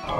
Welcome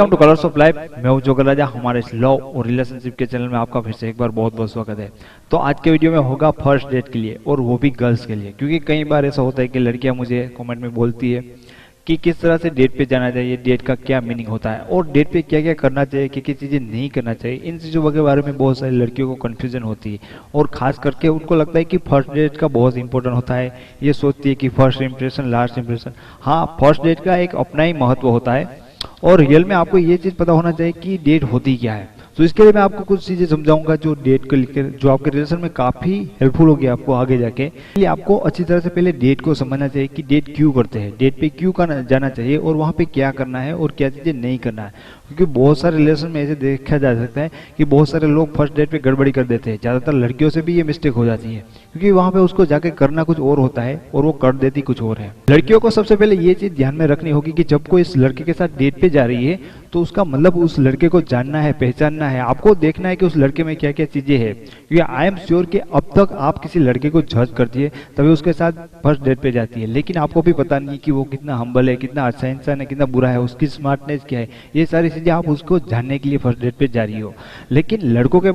two colours of life. मैं हूं जोगल राजा। हमारे इस लव और रिलेशनशिप के चैनल में आपका फिर से एक बार बहुत बहुत स्वागत है। तो आज के वीडियो में होगा फर्स्ट डेट के लिए, और वो भी गर्ल्स के लिए, क्योंकि कई बार ऐसा होता है कि लड़कियां मुझे कमेंट में बोलती है कि किस तरह से डेट पे जाना चाहिए, डेट का क्या मीनिंग होता है और डेट पे क्या क्या करना चाहिए, क्या क्या चीज़ें नहीं करना चाहिए। इन चीज़ों के बारे में बहुत सारी लड़कियों को कन्फ्यूजन होती है, और खास करके उनको लगता है कि फर्स्ट डेट का बहुत इंपॉर्टेंट होता है। ये सोचती है कि फर्स्ट इंप्रेशन लास्ट इंप्रेशन। हाँ, फर्स्ट डेट का एक अपना ही महत्व होता है, और रियल में आपको ये चीज़ पता होना चाहिए कि डेट होती क्या है। तो इसके लिए मैं आपको कुछ चीज़ें समझाऊंगा जो डेट को लेकर, जो आपके रिलेशन में काफ़ी हेल्पफुल होगी आपको आगे जाके। इसलिए आपको अच्छी तरह से पहले डेट को समझना चाहिए कि डेट क्यों करते हैं, डेट पे क्यों जाना चाहिए, और वहाँ पे क्या करना है और क्या चीज़ें नहीं करना है। क्योंकि बहुत सारे रिलेशन में ऐसे देखा जा सकता है कि बहुत सारे लोग फर्स्ट डेट पे गड़बड़ी कर देते हैं। ज़्यादातर लड़कियों से भी ये मिस्टेक हो जाती है, क्योंकि वहाँ पे उसको जाके करना कुछ और होता है और वो कर देती कुछ और है। लड़कियों को सबसे पहले ये चीज़ ध्यान में रखनी होगी कि जब कोई इस लड़के के साथ डेट पे जा रही है तो उसका मतलब उस लड़के को जानना है, पहचानना है। आपको देखना है कि उस लड़के में क्या क्या चीज़ें हैं, क्योंकि आई एम श्योर कि अब तक आप किसी लड़के को जज करती है तभी उसके साथ फर्स्ट डेट पे जाती है, लेकिन आपको भी पता नहीं कि वो कितना हम्बल है, कितना अच्छा इंसान है, कितना बुरा है, उसकी स्मार्टनेस क्या है। ये सारी चीज़ें आप उसको जानने के लिए फर्स्ट डेट पे जा रही हो। लेकिन लड़कों के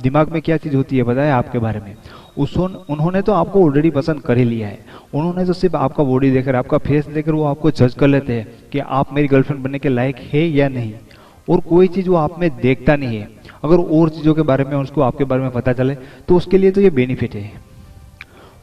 दिमाग में क्या चीज़ होती है पता है आपके बारे में? उन्होंने तो आपको ऑलरेडी पसंद कर ही लिया है। उन्होंने तो सिर्फ आपका बॉडी देखकर, आपका फेस देखकर वो आपको जज कर लेते हैं कि आप मेरी गर्लफ्रेंड बनने के लायक है या नहीं, और कोई चीज़ वो आप में देखता नहीं है। अगर और चीज़ों के बारे में उसको आपके बारे में पता चले तो उसके लिए तो ये बेनिफिट है।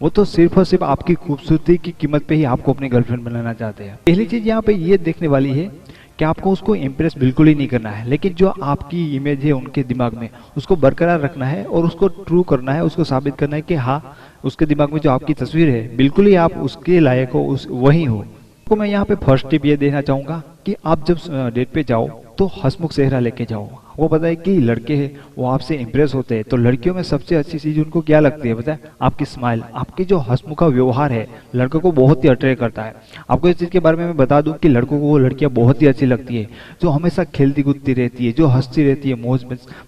वो तो सिर्फ और सिर्फ आपकी खूबसूरती की कीमत पे ही आपको अपनी गर्लफ्रेंड बनाना चाहते हैं। पहली चीज़ यहाँ पे ये देखने वाली है कि आपको उसको इम्प्रेस बिल्कुल ही नहीं करना है, लेकिन जो आपकी इमेज है उनके दिमाग में उसको बरकरार रखना है और उसको ट्रू करना है, उसको साबित करना है कि हाँ, उसके दिमाग में जो आपकी तस्वीर है बिल्कुल ही आप उसके लायक हो, वही हो। तो मैं यहाँ पे फर्स्ट टिप ये देना चाहूँगा कि आप जब डेट पे जाओ तो हंसमुख चेहरा लेके जाओ। वो पता है कि लड़के हैं वो आपसे इम्प्रेस होते हैं, तो लड़कियों में सबसे अच्छी चीज़ उनको क्या लगती है पता है? आपकी स्माइल, आपकी जो हंसमुखा व्यवहार है लड़कों को बहुत ही अट्रैक्ट करता है। आपको इस चीज़ के बारे में मैं बता दूं कि लड़कों को वो लड़कियां बहुत ही अच्छी लगती है जो हमेशा खेलती कूदती रहती है, जो हंसती रहती है, मौज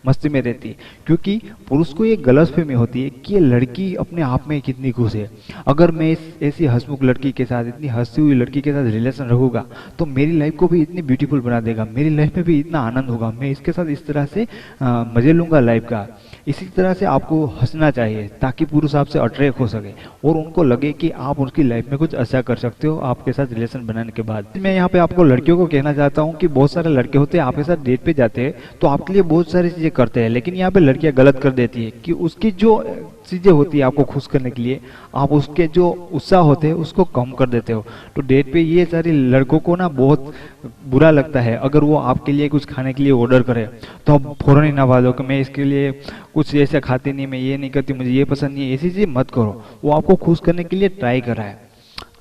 मस्ती में रहती है। क्योंकि पुरुष को ये गलतफहमी होती है कि ये लड़की अपने आप में कितनी खुश है। अगर मैं ऐसी हंसमुख लड़की के साथ, इतनी हंसती हुई लड़की के साथ रिलेशन रखूंगा तो मेरी लाइफ को भी इतनी ब्यूटीफुल बना देगा, मेरी लाइफ में भी इतना आनंद होगा, मैं इसके साथ इस तरह से मजे लूंगा लाइफ का। इसी तरह से आपको हंसना चाहिए ताकि पुरुष आपसे अट्रैक्ट हो सके और उनको लगे कि आप उनकी लाइफ में कुछ अच्छा कर सकते हो आपके साथ रिलेशन बनाने के बाद। मैं यहाँ पे आपको लड़कियों को कहना चाहता हूँ कि बहुत सारे लड़के होते हैं आपके साथ डेट पे जाते हैं तो आपके लिए बहुत सारी चीजें करते हैं, लेकिन यहाँ पे लड़कियां गलत कर देती है कि उसकी जो चीजें होती है आपको खुश करने के लिए आप उसके जो उत्साह होते हैं उसको कम कर देते हो। तो डेट पे ये सारी लड़कों को ना बहुत बुरा लगता है अगर वो आपके लिए कुछ खाने के लिए ऑर्डर करे तो आप फौरन ही ना दो कि मैं इसके लिए कुछ ऐसा खाती नहीं, मैं ये नहीं करती, मुझे ये पसंद नहीं है। ऐसी चीज़ मत करो। वो आपको खुश करने के लिए ट्राई कर रहा है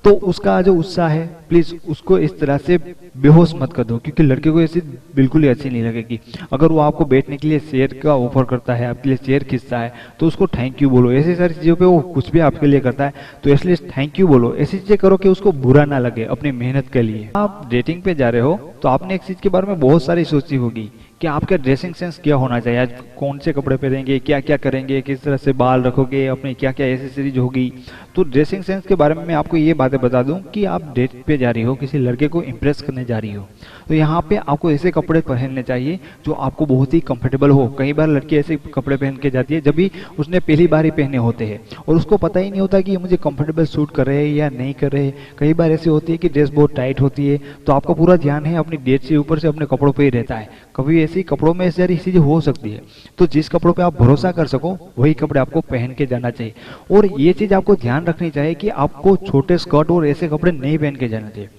तो उसका जो उत्साह है प्लीज उसको इस तरह से बेहोश मत कर दो, क्योंकि लड़के को ऐसी बिल्कुल ही अच्छी नहीं लगेगी। अगर वो आपको बैठने के लिए चेयर का ऑफर करता है, आपके लिए चेयर खींचता है तो उसको थैंक यू बोलो। ऐसी सारी चीज़ों पे वो कुछ भी आपके लिए करता है तो इसलिए थैंक यू बोलो। ऐसी चीज़ें करो कि उसको बुरा ना लगे अपनी मेहनत के लिए। आप डेटिंग पे जा रहे हो तो आपने एक चीज़ के बारे में बहुत सारी सोची होगी कि आपका ड्रेसिंग सेंस क्या होना चाहिए, आज कौन से कपड़े पहनेंगे, क्या क्या करेंगे, किस तरह से बाल रखोगे, अपनी क्या क्या एसेसरीज होगी। तो ड्रेसिंग सेंस के बारे में मैं आपको ये बातें बता दूं कि आप डेट पे जा रही हो, किसी लड़के को इम्प्रेस करने जा रही हो, तो यहाँ पे आपको ऐसे कपड़े पहनने चाहिए जो आपको बहुत ही कंफर्टेबल हो। कई बार लड़की ऐसे कपड़े पहन के जाती है जब भी उसने पहली बार ही पहने होते हैं और उसको पता ही नहीं होता कि ये मुझे कंफर्टेबल सूट कर रहे हैं या नहीं कर रहे। कई बार ऐसी होती है कि ड्रेस बहुत टाइट होती है तो आपका पूरा ध्यान है अपनी डेट से ऊपर से अपने कपड़ों पर ही रहता है। कभी ऐसी कपड़ों में सारी चीजें हो सकती है, तो जिस कपड़ों पे आप भरोसा कर सको वही कपड़े आपको पहन के जाना चाहिए। और ये चीज आपको ध्यान रखनी चाहिए कि आपको छोटे स्कर्ट और ऐसे कपड़े नहीं पहन के जाना चाहिए।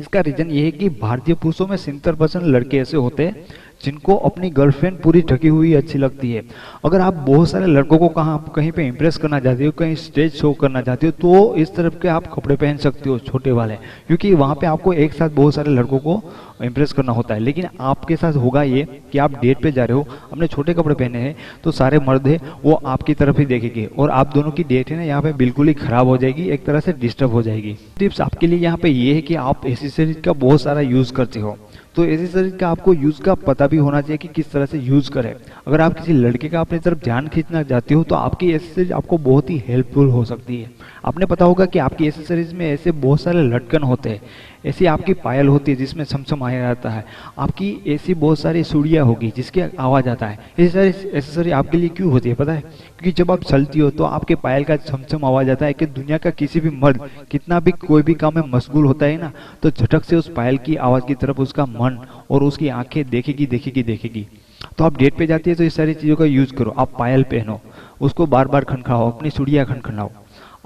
इसका रीजन ये है कि भारतीय पुरुषों में 70% लड़के ऐसे होते हैं जिनको अपनी गर्लफ्रेंड पूरी ढकी हुई अच्छी लगती है। अगर आप बहुत सारे लड़कों को कहीं पे इंप्रेस करना चाहते हो, कहीं स्टेज शो करना चाहते हो, तो इस तरफ के आप कपड़े पहन सकते हो छोटे वाले, क्योंकि वहाँ पे आपको एक साथ बहुत सारे लड़कों को इंप्रेस करना होता है। लेकिन आपके साथ होगा ये कि आप डेट पे जा रहे हो, अपने छोटे कपड़े पहने हैं, तो सारे मर्द है वो आपकी तरफ ही देखेंगे और आप दोनों की डेट है ना यहाँ पे बिल्कुल ही खराब हो जाएगी, एक तरह से डिस्टर्ब हो जाएगी। टिप्स आपके लिए यहाँ पे ये है कि आप एसेसरीज का बहुत सारा यूज करते हो, तो एसेसरीज का आपको यूज़ का पता भी होना चाहिए कि किस तरह से यूज़ करें। अगर आप किसी लड़के का अपनी तरफ ध्यान खींचना चाहते हो तो आपकी एसेसरीज आपको बहुत ही हेल्पफुल हो सकती है। आपने पता होगा कि आपकी एसेसरीज में ऐसे बहुत सारे लटकन होते हैं, ऐसी आपकी पायल होती है जिसमें समसमाया जाता है, आपकी ऐसी बहुत सारी चूड़ियाँ होगी जिसकी आवाज़ आता है। ऐसी सारी एसेसरी आपके लिए क्यों होती है पता है? क्योंकि जब आप चलती हो तो आपके पायल का छमछम आवाज़ आता है कि दुनिया का किसी भी मर्द कितना भी कोई भी काम में मशगूल होता है ना, तो झटक से उस पायल की आवाज़ की तरफ उसका मन और उसकी आंखें देखेगी देखेगी देखेगी। तो आप डेट पे जाती है तो इस सारी चीज़ों का यूज़ करो। आप पायल पहनो, उसको बार बार खनखनाओ, अपनी चूड़ियाँ खनखनाओ।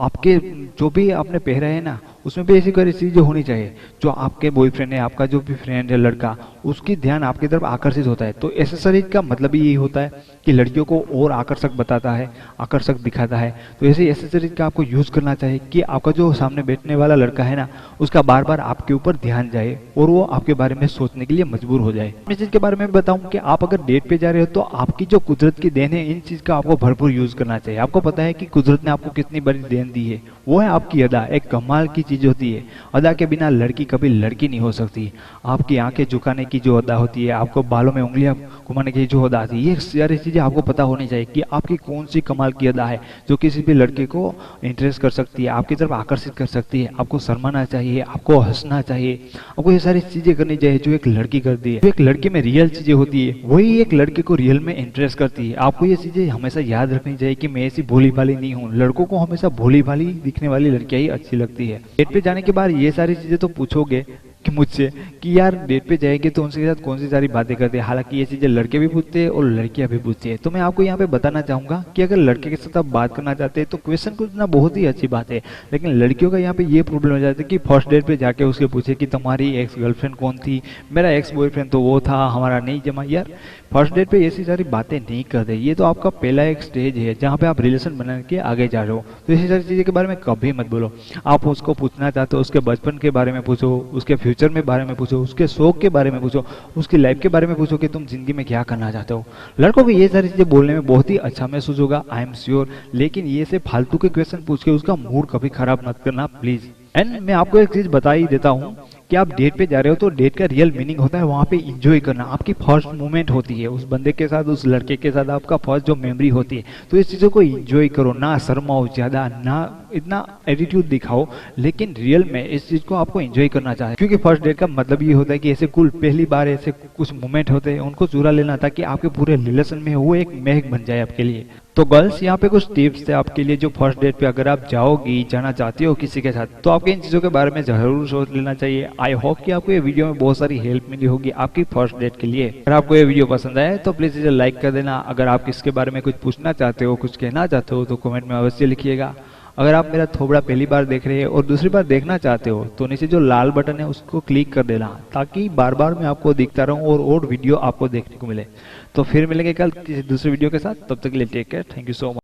आपके जो भी आपने पहरा है ना उसमें भी ऐसी कोई चीज़ें होनी चाहिए जो आपके बॉयफ्रेंड है, आपका जो भी फ्रेंड है लड़का, उसकी ध्यान आपकी तरफ आकर्षित होता है। तो एसेसरीज का मतलब ही यही होता है कि लड़कियों को और आकर्षक बताता है, आकर्षक दिखाता है। तो ऐसे एसेसरीज का आपको यूज़ करना चाहिए कि आपका जो सामने बैठने वाला लड़का है ना उसका बार बार आपके ऊपर ध्यान जाए और वो आपके बारे में सोचने के लिए मजबूर हो जाए। इस चीज़ के बारे में बताऊं कि आप अगर डेट पे जा रहे हो तो आपकी जो कुदरत की देन है इन चीज़ का आपको भरपूर यूज़ करना चाहिए। आपको पता है कि कुदरत ने आपको कितनी बड़ी देन दी है, वो है आपकी अदा। एक कमाल की चीज़ होती है, अदा के बिना लड़की कभी लड़की नहीं हो सकती। आपकी आंखें झुकाने की जो अदा होती है, आपको बालों में उंगलियां घुमाने की जो अदा आती है, ये सारी चीज़ें आपको पता होनी चाहिए कि आपकी कौन सी कमाल की अदा है जो किसी भी लड़के को इंटरेस्ट कर सकती है, आपकी तरफ आकर्षित कर सकती है। आपको शर्माना चाहिए, आपको हंसना चाहिए, आपको ये सारी चीज़ें करनी चाहिए जो एक लड़की करती है। जो एक लड़के में रियल चीज़ें होती है वही एक लड़के को रियल में इंटरेस्ट करती है। आपको ये चीज़ें हमेशा याद रखनी चाहिए कि मैं ऐसी भोली भाली नहीं हूँ। लड़कों को हमेशा भोली भाली दिखने वाली लड़कियां ही अच्छी लगती है। डेट पे जाने के बाद ये सारी चीज़ें तो पूछोगे कि मुझसे कि यार डेट पे जाएंगे तो उनके साथ कौन सी सारी बातें करते हैं। हालांकि ये चीज़ें लड़के भी पूछते हैं और लड़कियां भी पूछती है। तो मैं आपको यहाँ पे बताना चाहूँगा कि अगर लड़के के साथ आप बात करना चाहते हैं तो क्वेश्चन पूछना बहुत ही अच्छी बात है, लेकिन लड़कियों का यहाँ पे ये प्रॉब्लम हो जाता है कि फर्स्ट डेट पे जाके उसके पूछे कि तुम्हारी एक्स गर्लफ्रेंड कौन थी, मेरा एक्स बॉयफ्रेंड तो वो था, हमारा नहीं जमा। यार फर्स्ट डेट पे ऐसी सारी बातें नहीं करते। ये तो आपका पहला एक स्टेज है जहाँ पे आप रिलेशन बना के आगे जा रहे हो। तो ऐसी सारी चीज़ें के बारे में कभी मत बोलो। आप उसको पूछना चाहते हो उसके बचपन के बारे में पूछो, उसके फ्यूचर में बारे में पूछो, उसके शौक के बारे में पूछो, उसकी लाइफ के बारे में पूछो कि तुम जिंदगी में क्या करना चाहते हो। लड़कों को ये सारी चीज़ें बोलने में बहुत ही अच्छा महसूस होगा, आई एम श्योर। लेकिन ये से फालतू के क्वेश्चन पूछ के उसका मूड कभी खराब मत करना प्लीज। एंड मैं आपको एक चीज़ बता ही देता हूँ कि आप डेट पे जा रहे हो तो डेट का रियल मीनिंग होता है वहाँ पे एंजॉय करना। आपकी फर्स्ट मोमेंट होती है उस बंदे के साथ, उस लड़के के साथ आपका फर्स्ट जो मेमोरी होती है। तो इस चीज़ों को एंजॉय करो, ना शर्माओ ज़्यादा, ना इतना एटीट्यूड दिखाओ, लेकिन रियल में इस चीज़ को आपको एंजॉय करना चाहिए। क्योंकि फर्स्ट डेट का मतलब ये होता है कि ऐसे कुल पहली बार ऐसे कुछ मोमेंट होते हैं उनको चुरा लेना ताकि आपके पूरे रिलेशन में वो एक महक बन जाए आपके लिए। तो गर्ल्स यहाँ पे कुछ टिप्स थे आपके लिए जो फर्स्ट डेट पे अगर आप जाओगी, जाना चाहती हो किसी के साथ, तो आपके इन चीज़ों के बारे में जरूर सोच लेना चाहिए। आई होप कि आपको ये वीडियो में बहुत सारी हेल्प मिली होगी आपकी फर्स्ट डेट के लिए। अगर आपको ये वीडियो पसंद आए तो प्लीज़ इसे लाइक कर देना। अगर आप इसके बारे में कुछ पूछना चाहते हो, कुछ कहना चाहते हो तो कमेंट में अवश्य लिखिएगा। अगर आप मेरा थोबड़ा पहली बार देख रहे हैं और दूसरी बार देखना चाहते हो तो नीचे जो लाल बटन है उसको क्लिक कर देना ताकि बार बार मैं आपको दिखता रहूं और वीडियो आपको देखने को मिले। तो फिर मिलेंगे कल किसी दूसरे वीडियो के साथ, तब तक के लिए take care, thank you so much.